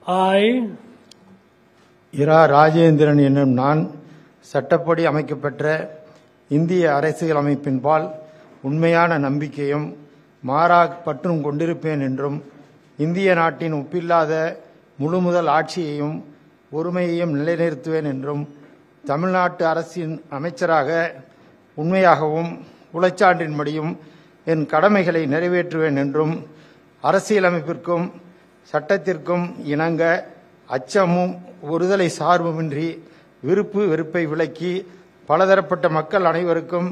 I, இரா ராஜேந்திரன் என்னும் நான் சட்டப்படி அமைக்கப்பெற்ற இந்திய அரசியல் அமைப்பின்பால் உண்மையான நம்பிக்கையும் மாறாக பற்றும் கொண்டிருப்பேன் என்றும் இந்திய நாட்டின் ஒப்பில்லாத முழுமுதல் ஆட்சியையும் ஒருமையையும் நிலைநிறுத்துவேன் என்றும் தமிழ்நாட்டு அரசின் அமைச்சராக உண்மையாகவும் உளச்சான்றின்படியும் என் கடமைகளை நிறைவேற்றுவேன் என்றும் அரசியலமைப்பிற்கும் சட்டத்திற்கும் இணங்க அச்சமும் ஒருதலை சார்புமின்றி விருப்பு வெறுப்பை விலக்கி பலதரப்பட்ட மக்கள் அனைவருக்கும்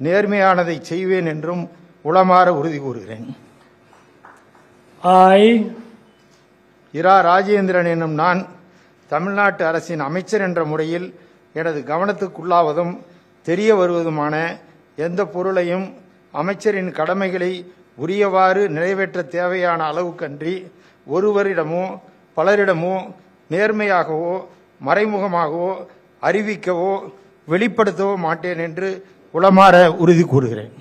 நேர்மையானதை செய்வேன் என்றும் உளமாற உறுதி கூறுகிறேன். I, இரா ராஜேந்திரன் என்னும் நான் தமிழ்நாட்டு அரசின் அமைச்சர் என்ற முறையில் எனது கவனத்துக்குள்ளாவதும் தெரிய வருவதுமான எந்த பொருளையும் அமைச்சரின் கடமைகளை உரியவாறு நிறைவேற்ற தேவையான அளவுக்கன்றி ஒருவரிடமோ பலரிடமோ நேர்மையாகவோ மறைமுகமாகவோ அறிவிக்கவோ வெளிப்படுத்தவோ மாட்டேன் என்று உளமாற உறுதி கூறுகிறேன்.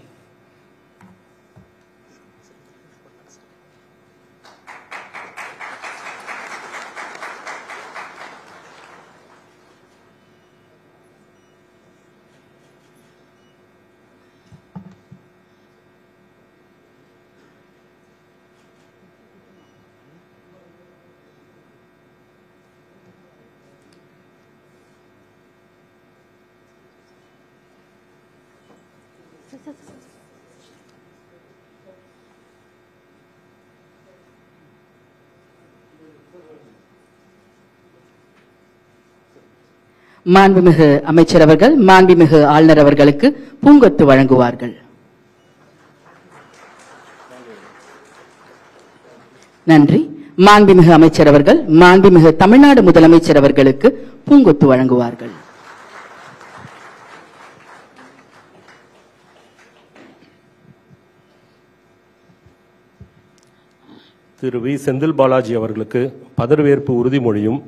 மாண்புமிகு அமைச்சர் அவர்கள் மாண்புமிகு ஆளுநர் அவர்களுக்கு பூங்கொத்து வழங்குவார்கள். நன்றி. மாண்புமிகு அமைச்சர் அவர்கள் மாண்புமிகு தமிழ்நாடு முதலமைச்சர் அவர்களுக்கு பூங்கொத்து வழங்குவார்கள். திரு வி செந்தில் பாலாஜி அவர்களுக்கு பதவியேற்பு உறுதிமொழியும்